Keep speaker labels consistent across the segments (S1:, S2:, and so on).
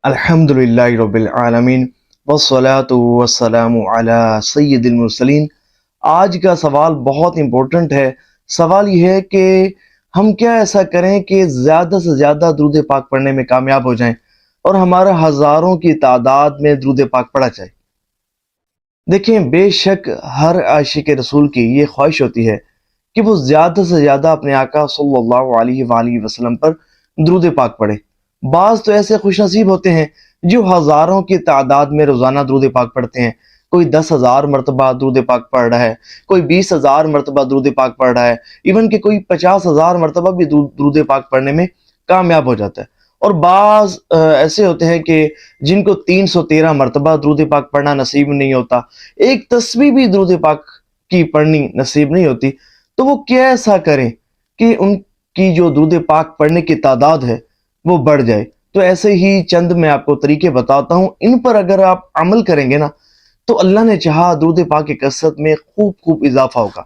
S1: الحمدللہ رب العالمین والصلاة والسلام علی سید المرسلین۔ آج کا سوال بہت امپورٹنٹ ہے۔ سوال یہ ہے کہ ہم کیا ایسا کریں کہ زیادہ سے زیادہ درود پاک پڑھنے میں کامیاب ہو جائیں اور ہمارا ہزاروں کی تعداد میں درود پاک پڑھا جائے۔ دیکھیں، بے شک ہر عاشق رسول کی یہ خواہش ہوتی ہے کہ وہ زیادہ سے زیادہ اپنے آقا صلی اللہ علیہ وآلہ وسلم پر درود پاک پڑھے۔ بعض تو ایسے خوش نصیب ہوتے ہیں جو ہزاروں کی تعداد میں روزانہ درود پاک پڑھتے ہیں۔ کوئی 10,000 مرتبہ درود پاک پڑھ رہا ہے، کوئی 20,000 مرتبہ درود پاک پڑھ رہا ہے، ایون کہ کوئی 50,000 مرتبہ بھی درود پاک پڑھنے میں کامیاب ہو جاتا ہے۔ اور بعض ایسے ہوتے ہیں کہ جن کو 313 مرتبہ درود پاک پڑھنا نصیب نہیں ہوتا، ایک تسبیح بھی درود پاک کی پڑھنی نصیب نہیں ہوتی، تو وہ کیسا کریں کہ ان کی جو درود پاک پڑھنے کی تعداد ہے وہ بڑھ جائے۔ تو ایسے ہی چند میں آپ کو طریقے بتاتا ہوں، ان پر اگر آپ عمل کریں گے نا تو اللہ نے چاہا درود پاک کی کثرت میں خوب اضافہ ہوگا۔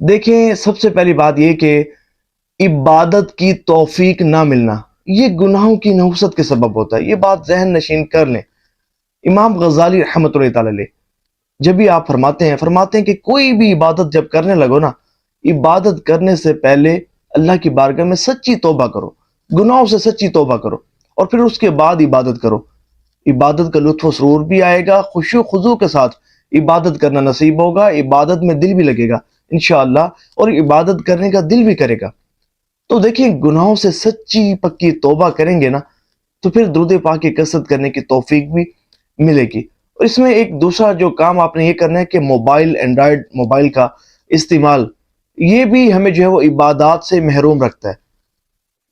S1: دیکھیں، سب سے پہلی بات یہ کہ عبادت کی توفیق نہ ملنا یہ گناہوں کی نحوست کے سبب ہوتا ہے۔ یہ بات ذہن نشین کر لیں۔ امام غزالی رحمۃ اللہ تعالی علیہ جب بھی آپ فرماتے ہیں کہ کوئی بھی عبادت جب کرنے لگو نا، عبادت کرنے سے پہلے اللہ کی بارگاہ میں سچی توبہ کرو، گناہوں سے سچی توبہ کرو، اور پھر اس کے بعد عبادت کرو۔ عبادت کا لطف و سرور بھی آئے گا، خشوع و خضوع کے ساتھ عبادت کرنا نصیب ہوگا، عبادت میں دل بھی لگے گا انشاءاللہ، اور عبادت کرنے کا دل بھی کرے گا۔ تو دیکھیں، گناہوں سے سچی پکی توبہ کریں گے نا تو پھر درود پاک کی کثرت کرنے کی توفیق بھی ملے گی۔ اور اس میں ایک دوسرا جو کام آپ نے یہ کرنا ہے کہ اینڈرائیڈ موبائل کا استعمال، یہ بھی ہمیں جو ہے وہ عبادات سے محروم رکھتا ہے۔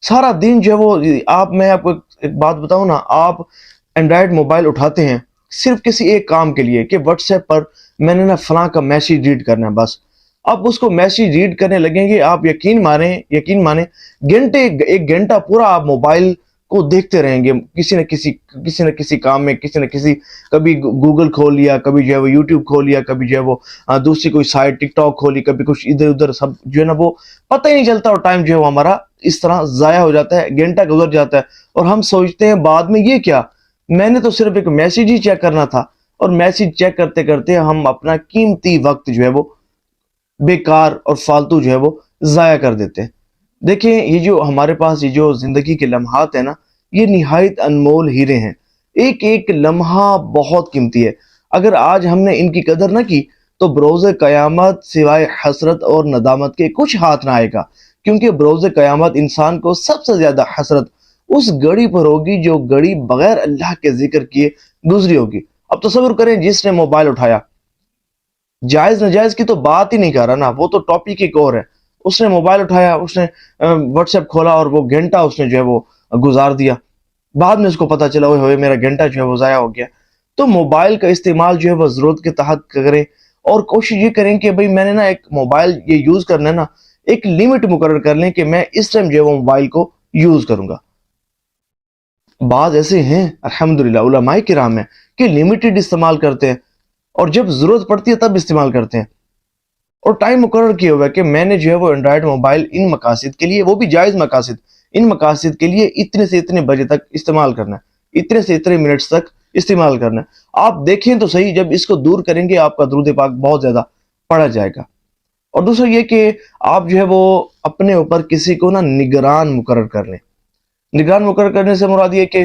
S1: سارا دن جو ہے وہ میں آپ کو ایک بات بتاؤں نا، آپ اینڈرائیڈ موبائل اٹھاتے ہیں صرف کسی ایک کام کے لیے کہ واٹس ایپ پر میں نے نا فلاں کا میسیج ریڈ کرنا ہے، بس آپ اس کو میسیج ریڈ کرنے لگیں گے، آپ یقین مانیں ایک گھنٹہ پورا آپ موبائل کو دیکھتے رہیں گے، کسی نہ کسی کام میں، کبھی گوگل کھول لیا، کبھی جو ہے وہ یوٹیوب کھول لیا، کبھی جو ہے وہ دوسری کوئی سائٹ ٹک ٹاک کھولی، کبھی کچھ ادھر ادھر، سب جو ہے نا وہ پتہ ہی نہیں چلتا، اور ٹائم جو ہے وہ ہمارا اس طرح ضائع ہو جاتا ہے، گھنٹہ گزر جاتا ہے، اور ہم سوچتے ہیں بعد میں یہ کیا، میں نے تو صرف ایک میسیج ہی چیک کرنا تھا، اور میسیج چیک کرتے کرتے ہم اپنا قیمتی وقت جو ہے وہ بیکار اور فالتو جو ہے وہ ضائع کر دیتے ہیں۔ دیکھیں، یہ جو ہمارے پاس یہ جو زندگی کے لمحات ہیں نا، یہ نہایت انمول ہیرے ہیں، ایک ایک لمحہ بہت قیمتی ہے۔ اگر آج ہم نے ان کی قدر نہ کی تو بروز قیامت سوائے حسرت اور ندامت کے کچھ ہاتھ نہ آئے گا، کیونکہ بروز قیامت انسان کو سب سے زیادہ حسرت اس گھڑی پر ہوگی جو گھڑی بغیر اللہ کے ذکر کیے گزری ہوگی۔ اب تصور کریں، جس نے موبائل اٹھایا، جائز ناجائز کی تو بات ہی نہیں کر رہا نا، وہ تو ٹاپک ایک اور ہے، اس نے موبائل اٹھایا، اس نے واٹس ایپ کھولا، اور وہ گھنٹہ اس نے جو ہے وہ گزار دیا، بعد میں اس کو پتا چلا ہوئے میرا گھنٹہ جو ہے وہ ضائع ہو گیا۔ تو موبائل کا استعمال جو ہے وہ ضرورت کے تحت کریں، اور کوشش یہ کریں کہ بھئی میں نے نا ایک موبائل یہ یوز کرنا ہے نا، ایک لیمٹ مقرر کر لیں کہ میں اس ٹائم جو ہے وہ موبائل کو یوز کروں گا۔ بعض ایسے ہیں الحمدللہ علماء کرام ہیں کہ لمیٹڈ استعمال کرتے ہیں، اور جب ضرورت پڑتی ہے تب استعمال کرتے ہیں، اور ٹائم مقرر کیا ہوا ہے کہ میں نے جو ہے وہ اینڈرائیڈ موبائل ان مقاصد کے لیے، وہ بھی جائز مقاصد، ان مقاصد کے لیے اتنے سے اتنے بجے تک استعمال کرنا ہے، اتنے سے اتنے منٹس تک استعمال کرنا ہے۔ آپ دیکھیں تو صحیح، جب اس کو دور کریں گے آپ کا درود پاک بہت زیادہ پڑھا جائے گا۔ اور دوسرا یہ کہ آپ جو ہے وہ اپنے اوپر کسی کو نا نگران مقرر کر لیں۔ نگران مقرر کرنے سے مراد یہ کہ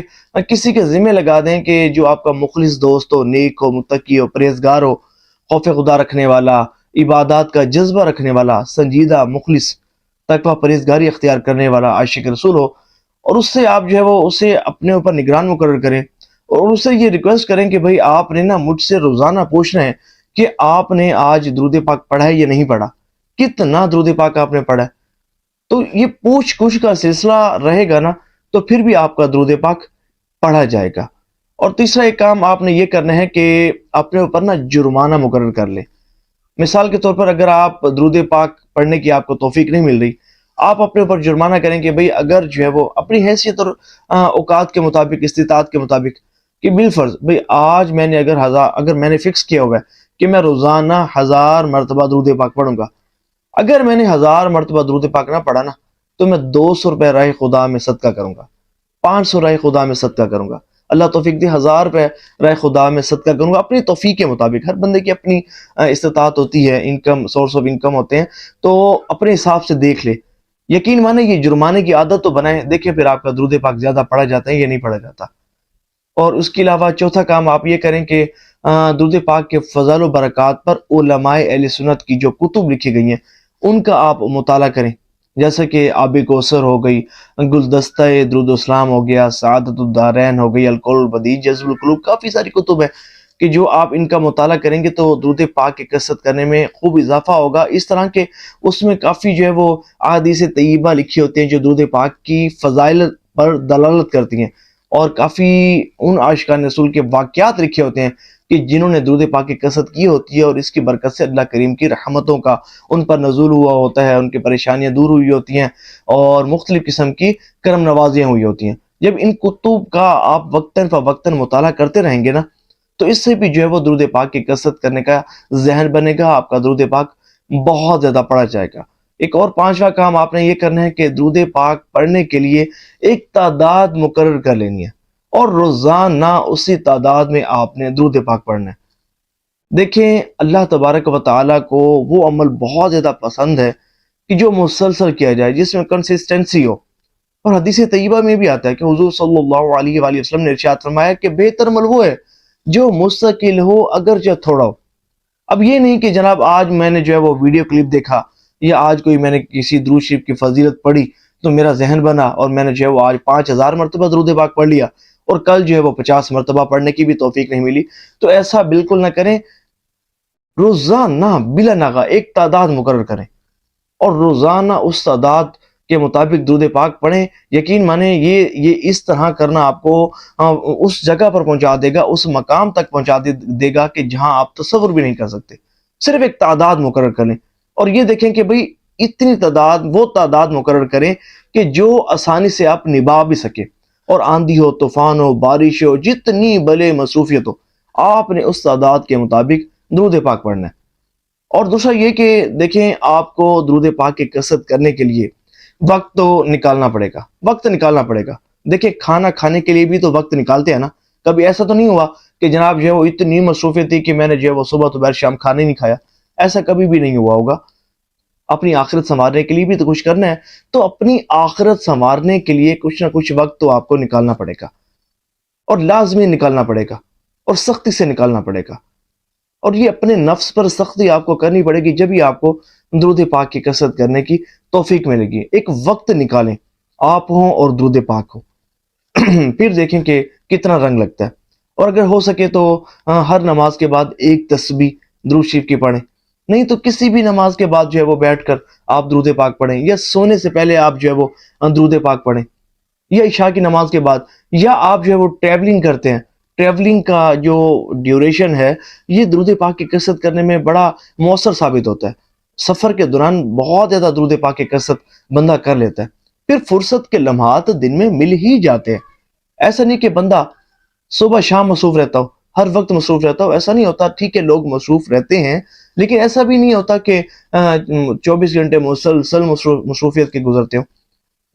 S1: کسی کے ذمہ لگا دیں کہ جو آپ کا مخلص دوست ہو، نیک ہو، متقی ہو، پرہیزگار ہو، خوف خدا رکھنے والا، عبادات کا جذبہ رکھنے والا، سنجیدہ، مخلص، تقویٰ پرہیزگاری اختیار کرنے والا عاشق رسول ہو، اور اس سے آپ جو ہے وہ اسے اپنے اوپر نگران مقرر کریں، اور اس سے یہ ریکویسٹ کریں کہ بھئی آپ نے نا مجھ سے روزانہ پوچھنا ہے کہ آپ نے آج درود پاک پڑھا ہے یا نہیں پڑھا، کتنا درود پاک آپ نے پڑھا ہے۔ تو یہ پوچھ گچھ کا سلسلہ رہے گا نا تو پھر بھی آپ کا درود پاک پڑھا جائے گا۔ اور تیسرا ایک کام آپ نے یہ کرنا ہے کہ اپنے اوپر نا جرمانہ مقرر کر لیں۔ مثال کے طور پر اگر آپ درود پاک پڑھنے کی آپ کو توفیق نہیں مل رہی، آپ اپنے اوپر جرمانہ کریں کہ بھئی اگر جو ہے وہ اپنی حیثیت اور اوقات کے مطابق، استطاعت کے مطابق، کہ بالفرض بھئی آج میں نے اگر میں نے فکس کیا ہوا ہے کہ میں روزانہ 1000 مرتبہ درود پاک پڑھوں گا، اگر میں نے 1000 مرتبہ درود پاک نہ پڑھا نا تو میں 200 روپے راہ خدا میں صدقہ کروں گا، 500 رائے خدا میں صدقہ کروں گا، اللہ توفیق دے 1000 روپے رائے خدا میں صدقہ کروں گا، اپنی توفیق کے مطابق۔ ہر بندے کی اپنی استطاعت ہوتی ہے، انکم سورس آف انکم ہوتے ہیں، تو اپنے حساب سے دیکھ لے۔ یقین مانے یہ جرمانے کی عادت تو بنائیں، دیکھیں پھر آپ کا درود پاک زیادہ پڑھا جاتا ہے یا نہیں پڑھا جاتا۔ اور اس کے علاوہ چوتھا کام آپ یہ کریں کہ درود پاک کے فضائل و برکات پر علماء اہل سنت کی جو کتب لکھی گئی ہیں ان کا آپ مطالعہ کریں، جیسے کہ آب کوثر ہو گئی، گلدستہ درود اسلام ہو گیا، سعادت الدارین ہو گئی، القول البدیع، جذب القلوب، کافی ساری کتب ہیں کہ جو آپ ان کا مطالعہ کریں گے تو درود پاک کی کثرت کرنے میں خوب اضافہ ہوگا۔ اس طرح کے اس میں کافی جو ہے وہ احادیث طیبہ لکھی ہوتی ہیں جو درود پاک کی فضائل پر دلالت کرتی ہیں، اور کافی ان عاشقان رسول کے واقعات لکھے ہوتے ہیں کہ جنہوں نے درود پاک کی کثرت کی ہوتی ہے، اور اس کی برکت سے اللہ کریم کی رحمتوں کا ان پر نزول ہوا ہوتا ہے، ان کی پریشانیاں دور ہوئی ہوتی ہیں، اور مختلف قسم کی کرم نوازیاں ہوئی ہوتی ہیں۔ جب ان کتب کا آپ وقتاً فوقتاً مطالعہ کرتے رہیں گے نا، تو اس سے بھی جو ہے وہ درود پاک کی کثرت کرنے کا ذہن بنے گا، آپ کا درود پاک بہت زیادہ پڑھا جائے گا۔ ایک اور پانچواں کام آپ نے یہ کرنا ہے کہ درود پاک پڑھنے کے لیے ایک تعداد مقرر کر لینی ہے، اور روزانہ اسی تعداد میں آپ نے درود پاک پڑھنا ہے۔ دیکھیں اللہ تبارک و تعالیٰ کو وہ عمل بہت زیادہ پسند ہے کہ جو مسلسل کیا جائے، جس میں کنسسٹنسی ہو۔ اور حدیث طیبہ میں بھی آتا ہے کہ حضور صلی اللہ علیہ وآلہ وسلم نے ارشاد فرمایا کہ بہتر عمل وہ ہے جو مستقل ہو اگرچہ تھوڑا ہو۔ اب یہ نہیں کہ جناب آج میں نے جو ہے وہ ویڈیو کلپ دیکھا، یا آج کوئی میں نے کسی درود شریف کی فضیلت پڑھی تو میرا ذہن بنا اور میں نے جو ہے وہ آج 5000 مرتبہ درود پاک پڑھ لیا، اور کل جو ہے وہ 50 مرتبہ پڑھنے کی بھی توفیق نہیں ملی۔ تو ایسا بالکل نہ کریں، روزانہ بلا ناغہ ایک تعداد مقرر کریں، اور روزانہ اس تعداد کے مطابق درود پاک پڑھیں۔ یقین مانیں یہ اس طرح کرنا آپ کو اس جگہ پر پہنچا دے گا، اس مقام تک پہنچا دے گا کہ جہاں آپ تصور بھی نہیں کر سکتے۔ صرف ایک تعداد مقرر کریں، اور یہ دیکھیں کہ بھئی اتنی تعداد، وہ تعداد مقرر کریں کہ جو آسانی سے آپ نبھا بھی سکے، اور آندھی ہو، طوفان ہو، بارش ہو، جتنی بھلے مصروفیت ہو، آپ نے اس تعداد کے مطابق درود پاک پڑھنا ہے۔ اور دوسرا یہ کہ دیکھیں آپ کو درود پاک کی کثرت کرنے کے لیے وقت تو نکالنا پڑے گا، وقت نکالنا پڑے گا۔ دیکھیں کھانا کھانے کے لیے بھی تو وقت نکالتے ہیں نا۔ کبھی ایسا تو نہیں ہوا کہ جناب جو ہے وہ اتنی مصروفیت تھی کہ میں نے جو ہے وہ صبح دوپہر شام کھانا ہی نہیں کھایا، ایسا کبھی بھی نہیں ہوا ہوگا۔ اپنی آخرت سنوارنے کے لیے بھی تو کچھ کرنا ہے، تو اپنی آخرت سنوارنے کے لیے کچھ نہ کچھ وقت تو آپ کو نکالنا پڑے گا، اور لازمی نکالنا پڑے گا، اور سختی سے نکالنا پڑے گا۔ اور یہ اپنے نفس پر سختی آپ کو کرنی پڑے گی، جب ہی آپ کو درود پاک کی کثرت کرنے کی توفیق ملے گی۔ ایک وقت نکالیں، آپ ہوں اور درود پاک ہو، پھر دیکھیں کہ کتنا رنگ لگتا ہے۔ اور اگر ہو سکے تو ہر نماز کے بعد ایک تسبیح درود شریف کی پڑھیں، نہیں تو کسی بھی نماز کے بعد جو ہے وہ بیٹھ کر آپ درود پاک پڑھیں، یا سونے سے پہلے آپ جو ہے وہ درود پاک پڑھیں، یا عشاء کی نماز کے بعد، یا آپ جو ہے وہ ٹریولنگ کرتے ہیں، ٹریولنگ کا جو ڈیوریشن ہے یہ درود پاک کی کثرت کرنے میں بڑا مؤثر ثابت ہوتا ہے۔ سفر کے دوران بہت زیادہ درود پاک کی کثرت بندہ کر لیتا ہے، پھر فرصت کے لمحات دن میں مل ہی جاتے ہیں۔ ایسا نہیں کہ بندہ صبح شام مصروف رہتا ہو، ہر وقت مصروف رہتا ہو، ایسا نہیں ہوتا۔ ٹھیک ہے لوگ مصروف رہتے ہیں، لیکن ایسا بھی نہیں ہوتا کہ 24 گھنٹے مسلسل مصروفیت کے گزرتے ہو۔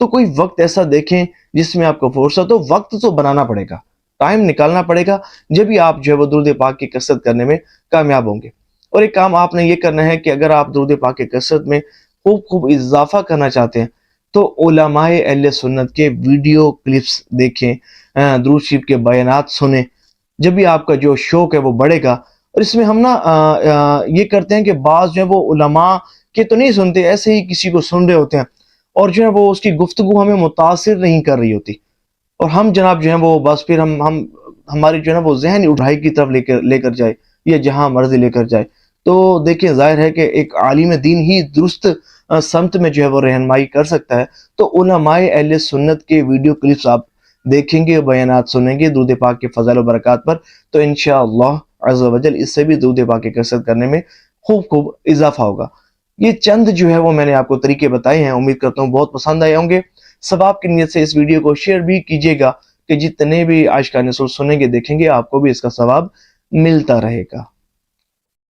S1: تو کوئی وقت ایسا دیکھیں جس میں آپ کو فرصت ہو، وقت تو بنانا پڑے گا، ٹائم نکالنا پڑے گا، جب ہی آپ جو ہے وہ درود پاک کی کثرت کرنے میں کامیاب ہوں گے۔ اور ایک کام آپ نے یہ کرنا ہے کہ اگر آپ درود پاک کی کثرت میں خوب اضافہ کرنا چاہتے ہیں تو علماء اہل سنت کے ویڈیو کلپس دیکھیں، درود شریف کے بیانات سنیں، جب بھی آپ کا جو شوق ہے وہ بڑھے گا۔ اور اس میں ہم نا یہ کرتے ہیں کہ بعض جو ہے وہ علماء کے تو نہیں سنتے، ایسے ہی کسی کو سن رہے ہوتے ہیں، اور جو ہے وہ اس کی گفتگو ہمیں متاثر نہیں کر رہی ہوتی، اور ہم جناب جو ہے وہ بس پھر ہماری جو ہے نا وہ ذہن اٹھائی کی طرف لے کر جائے، یا جہاں مرضی لے کر جائے۔ تو دیکھیں ظاہر ہے کہ ایک عالم دین ہی درست سمت میں جو ہے وہ رہنمائی کر سکتا ہے۔ تو علماء اہل سنت کے ویڈیو کلپس آپ دیکھیں گے، بیانات سنیں گے درود پاک کے فضائل و برکات پر، تو انشاءاللہ عز و جل اس سے بھی درود پاک کی کثرت کرنے میں خوب اضافہ ہوگا۔ یہ چند جو ہے وہ میں نے آپ کو طریقے بتائے ہیں، امید کرتا ہوں بہت پسند آئے ہوں گے۔ ثواب کی نیت سے اس ویڈیو کو شیئر بھی کیجیے گا کہ جتنے بھی عاشقان رسول سنیں گے دیکھیں گے آپ کو بھی اس کا ثواب ملتا رہے گا۔